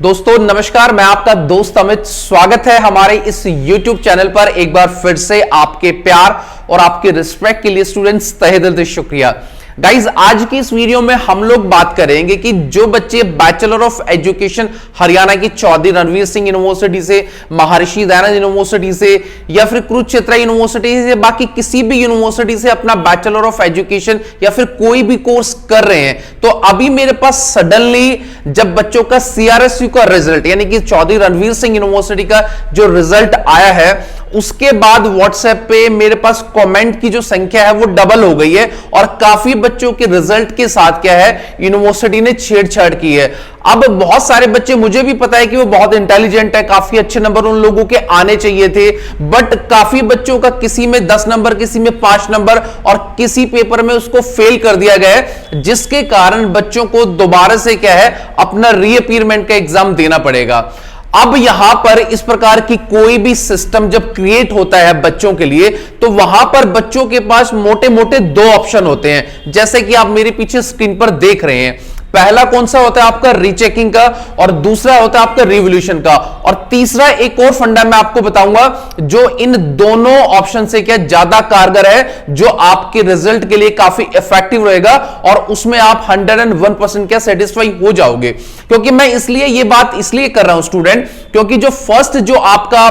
दोस्तों नमस्कार, मैं आपका दोस्त अमित। स्वागत है हमारे इस YouTube चैनल पर। एक बार फिर से आपके प्यार और आपके रिस्पेक्ट के लिए स्टूडेंट्स तहे दिल से शुक्रिया। गाइज, आज की इस वीडियो में हम लोग बात करेंगे कि जो बच्चे बैचलर ऑफ एजुकेशन हरियाणा की चौधरी रणवीर सिंह यूनिवर्सिटी से, महर्षि दयानंद यूनिवर्सिटी से या फिर कुरुक्षेत्र यूनिवर्सिटी से, बाकी किसी भी यूनिवर्सिटी से अपना बैचलर ऑफ एजुकेशन या फिर कोई भी कोर्स कर रहे हैं, तो अभी मेरे पास सडनली जब बच्चों का CRSU का रिजल्ट यानी कि चौधरी रणवीर सिंह यूनिवर्सिटी का जो रिजल्ट आया है, उसके बाद व्हाट्सएप पे मेरे पास कमेंट की जो संख्या है वो डबल हो गई है और काफी बच्चों के रिजल्ट के साथ क्या है, यूनिवर्सिटी ने छेड़छाड़ की है। अब बहुत सारे बच्चे, मुझे भी पता है कि वो बहुत इंटेलिजेंट है, काफी अच्छे नंबर उन लोगों के आने चाहिए थे, बट काफी बच्चों का किसी में 10 नंबर, किसी में 5 नंबर और किसी पेपर में उसको फेल कर दिया गया है, जिसके कारण बच्चों को दोबारा से क्या है, अपना रीअपीयरमेंट का एग्जाम देना पड़ेगा। अब यहां पर इस प्रकार की कोई भी सिस्टम जब क्रिएट होता है बच्चों के लिए, तो वहां पर बच्चों के पास मोटे मोटे 2 ऑप्शन होते हैं, जैसे कि आप मेरे पीछे स्क्रीन पर देख रहे हैं। पहला कौन सा होता है आपका, रीचेकिंग का, और दूसरा होता है आपका रिवॉल्यूशन का, और तीसरा एक और फंडा मैं आपको बताऊंगा जो इन दोनों ऑप्शन से क्या ज्यादा कारगर है, जो आपके रिजल्ट के लिए काफी इफेक्टिव रहेगा और उसमें आप 101% क्या सेटिस्फाई हो जाओगे। क्योंकि मैं इसलिए ये बात इसलिए कर रहा हूं स्टूडेंट, क्योंकि जो फर्स्ट जो आपका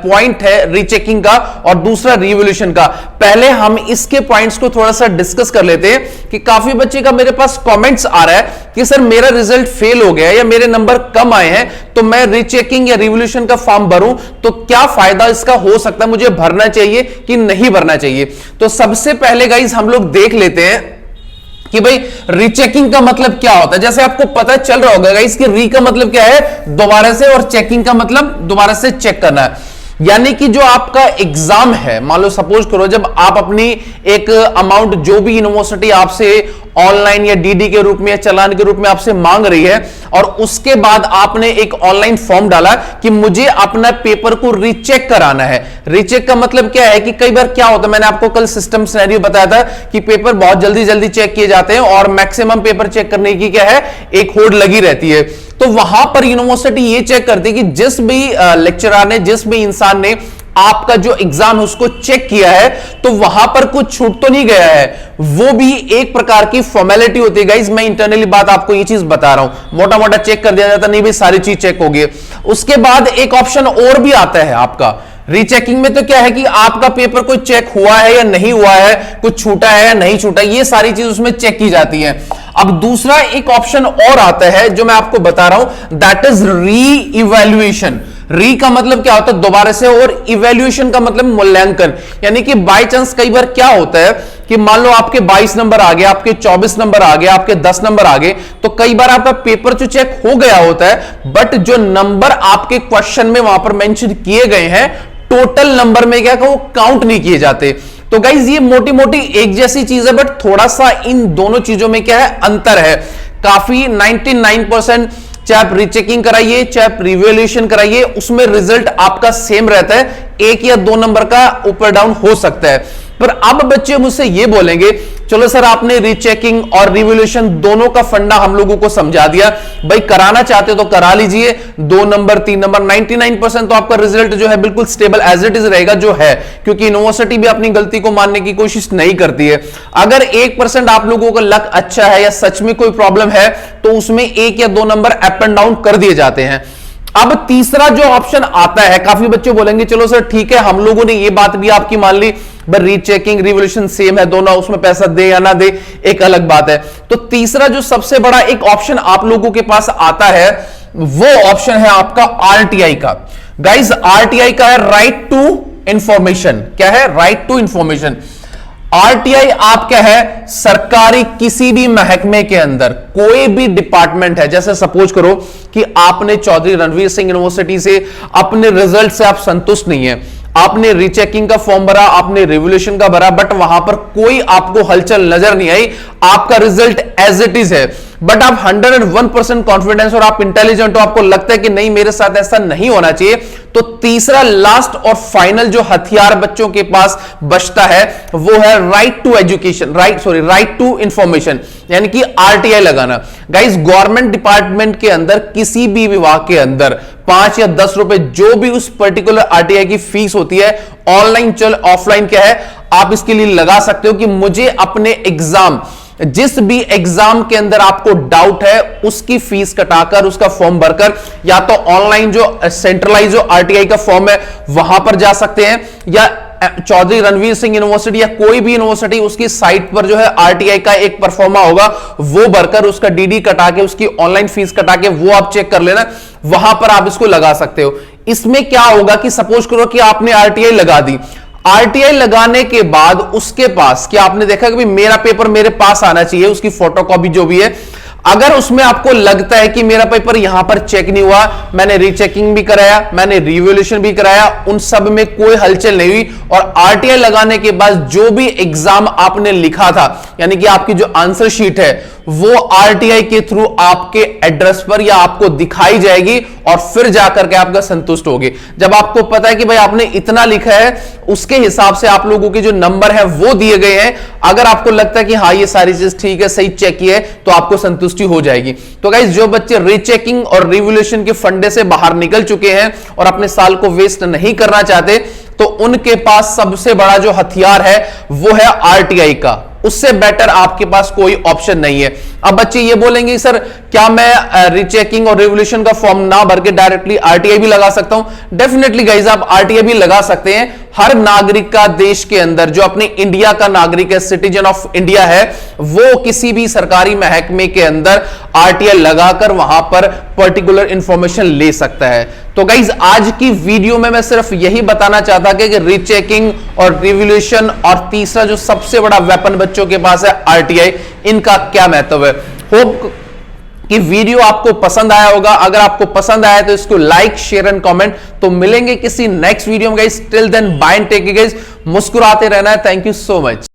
पॉइंट है रीचेकिंग का और दूसरा रिवॉल्यूशन का, पहले हम इसके पॉइंट्स को थोड़ा सा डिस्कस कर लेते हैं कि काफी बच्चे का मेरे पास कमेंट्स आ रहा है कि सर मेरा रिजल्ट फेल हो गया या मेरे नंबर कम आए हैं, तो मैं रीचेकिंग या रिवॉल्यूशन का फॉर्म भरूं तो क्या फायदा इसका हो सकता है, मुझे भरना चाहिए कि नहीं भरना चाहिए। तो सबसे पहले गाइस हम लोग देख लेते हैं कि भाई रीचेकिंग का मतलब क्या होता है। जैसे आपको पता चल रहा होगा गाइस कि री का मतलब क्या है, दोबारा से, और चेकिंग का मतलब दोबारा से चेक करना है। यानी कि जो आपका एग्जाम है, मान लो सपोज करो जब आप अपनी एक अमाउंट जो भी यूनिवर्सिटी आपसे ऑनलाइन या डीडी के रूप में या चालान के रूप में आपसे मांग रही है, और उसके बाद आपने एक ऑनलाइन फॉर्म डाला कि मुझे अपना पेपर को रीचेक कराना है। रीचेक का मतलब क्या है कि कई बार क्या होता है, मैंने आपको कल सिस्टम सिनेरियो बताया था कि पेपर बहुत जल्दी जल्दी चेक किए जाते हैं और मैक्सिमम पेपर चेक करने की क्या है, एक होड़ लगी रहती है। तो वहां पर यूनिवर्सिटी ये चेक करती है कि जिस भी लेक्चरर ने, जिस भी इंसान ने आपका जो एग्जाम है उसको चेक किया है, तो वहां पर कुछ छूट तो नहीं गया है। वो भी एक प्रकार की फॉर्मेलिटी होती है गाइस, मैं इंटरनली बात आपको ये चीज बता रहा हूं, मोटा मोटा चेक कर दिया जाता, नहीं भाई सारी चीज चेक होगी। उसके बाद एक ऑप्शन और भी आता है आपका रीचेकिंग में, तो क्या है कि आपका पेपर कोई चेक हुआ है या नहीं हुआ है, कुछ छूटा है या नहीं छूटा, ये सारी चीज उसमें चेक की जाती है। अब दूसरा एक ऑप्शन और आता है जो मैं आपको बता रहा हूं, दैट इज री इवैल्यूएशन। री का मतलब क्या होता है, दोबारा से, और इवैल्यूएशन का मतलब मूल्यांकन। यानी कि बाय चांस कई बार क्या होता है कि मान लो आपके 22 नंबर आ गए, आपके 24 नंबर आ गए, आपके 10 नंबर आ गए, तो कई बार आपका पेपर जो चेक हो गया होता है, बट जो नंबर आपके क्वेश्चन में वहां पर मेंशन किए गए हैं, टोटल नंबर में क्या वो काउंट नहीं किए जाते। तो गाइज ये मोटी मोटी एक जैसी चीज है, बट थोड़ा सा इन दोनों चीजों में क्या है, अंतर है काफी। 99% चाहे आप रीचेकिंग कराइए, चाहे आप रिवॉल्यूशन कराइए, उसमें रिजल्ट आपका सेम रहता है, 1 या 2 नंबर का ऊपर डाउन हो सकता है। पर अब बच्चे मुझसे ये बोलेंगे, चलो सर आपने रीचेकिंग और रिवॉल्यूशन दोनों का फंडा हम लोगों को समझा दिया, भाई कराना चाहते हो तो करा लीजिए, 2 नंबर 3 नंबर, 99% तो आपका रिजल्ट जो है बिल्कुल स्टेबल एज इट इज रहेगा जो है, क्योंकि यूनिवर्सिटी भी अपनी गलती को मानने की कोशिश नहीं करती है। अगर 1% आप लोगों का लक अच्छा है या सच में कोई प्रॉब्लम है, तो उसमें 1 या 2 नंबर अप एंड डाउन कर दिए जाते हैं। अब तीसरा जो ऑप्शन आता है, काफी बच्चे बोलेंगे चलो सर ठीक है, हम लोगों ने ये बात भी आपकी मान ली, बट रीचेकिंग रिवॉल्यूशन सेम है दोनों, उसमें पैसा दे या ना दे एक अलग बात है। तो तीसरा जो सबसे बड़ा एक ऑप्शन आप लोगों के पास आता है, वो ऑप्शन है आपका RTI का। गाइस RTI का है राइट टू इंफॉर्मेशन। क्या है, राइट टू इंफॉर्मेशन। RTI आप क्या है, सरकारी किसी भी महकमे के अंदर कोई भी डिपार्टमेंट है, जैसे सपोज करो कि आपने चौधरी रणवीर सिंह यूनिवर्सिटी से अपने रिजल्ट से आप संतुष्ट नहीं है, आपने रीचेकिंग का फॉर्म भरा, आपने रिवॉल्यूशन का भरा, बट वहां पर कोई आपको हलचल नजर नहीं आई, आपका रिजल्ट एज इट इज है, बट आप 101% कॉन्फिडेंस और आप इंटेलिजेंट हो, आपको लगता है कि नहीं मेरे साथ ऐसा नहीं होना चाहिए, तो तीसरा लास्ट और फाइनल जो हथियार बच्चों के पास बचता है वो है right to education, right to information, यानी कि आरटीआई लगाना। गाइस, गवर्नमेंट डिपार्टमेंट के अंदर किसी भी विभाग के अंदर 5 या 10 रुपए जो भी उस पर्टिकुलर आरटीआई की फीस होती है, ऑनलाइन चल ऑफलाइन क्या है, आप इसके लिए लगा सकते हो कि मुझे अपने एग्जाम, जिस भी एग्जाम के अंदर आपको डाउट है उसकी फीस कटाकर उसका फॉर्म भरकर या तो ऑनलाइन जो सेंट्रलाइज जो आरटीआई का फॉर्म है वहां पर जा सकते हैं, या चौधरी रणवीर सिंह यूनिवर्सिटी या कोई भी यूनिवर्सिटी उसकी साइट पर जो है आरटीआई का एक परफॉर्मा होगा वो भरकर उसका डीडी कटा के उसकी ऑनलाइन फीस कटा के वो आप चेक कर लेना, वहां पर आप इसको लगा सकते हो। इसमें क्या होगा कि सपोज करो कि आपने आरटीआई लगा दी, आरटीआई लगाने के बाद उसके पास क्या आपने देखा कि मेरा पेपर मेरे पास आना चाहिए, उसकी फोटोकॉपी जो भी है, अगर उसमें आपको लगता है कि मेरा पेपर यहां पर चेक नहीं हुआ, मैंने रीचेकिंग भी कराया, मैंने रिवैल्यूएशन भी कराया, उन सब में कोई हलचल नहीं हुई और आरटीआई लगाने के बाद जो भी एग्जाम आपने लिखा था, यानी कि आपकी जो आंसर शीट है वो आरटीआई के थ्रू आपके एड्रेस पर या आपको दिखाई जाएगी और फिर जाकर के आपका संतुष्ट होगी। जब आपको पता है कि भाई आपने इतना लिखा है, उसके हिसाब से आप लोगों के जो नंबर है वो दिए गए हैं, अगर आपको लगता है कि हाँ ये सारी चीज ठीक है, सही चेक किया है, तो आपको संतुष्टि हो जाएगी। तो गाइस, जो बच्चे रीचेकिंग और रिवैल्यूएशन के फंडे से बाहर निकल चुके हैं और अपने साल को वेस्ट नहीं करना चाहते, तो उनके पास सबसे बड़ा जो हथियार है वो है आरटीआई का। उससे बेटर आपके पास कोई ऑप्शन नहीं है। अब बच्चे ये बोलेंगे सर क्या मैं रीचेकिंग और रिवॉल्यूशन का फॉर्म ना भर के डायरेक्टली आरटीआई भी लगा सकता हूं? डेफिनेटली गाइस, आप आरटीआई भी लगा सकते हैं। हर नागरिक का देश के अंदर, जो अपने इंडिया का नागरिक है, सिटीजन ऑफ इंडिया है, वो किसी भी सरकारी महकमे के अंदर आरटीआई लगाकर वहां पर पर्टिकुलर इंफॉर्मेशन ले सकता है। तो गाइज, आज की वीडियो में मैं सिर्फ यही बताना चाहता कि रीचेकिंग और रिवॉल्यूशन और तीसरा जो सबसे बड़ा वेपन बच्चों के पास है आरटीआई, इनका क्या महत्व है। होप कि वीडियो आपको पसंद आया होगा। अगर आपको पसंद आया तो इसको लाइक, शेयर एंड कमेंट। तो मिलेंगे किसी नेक्स्ट वीडियो में guys. Till then bye and take care guys. मुस्कुराते रहना है। Thank you so much.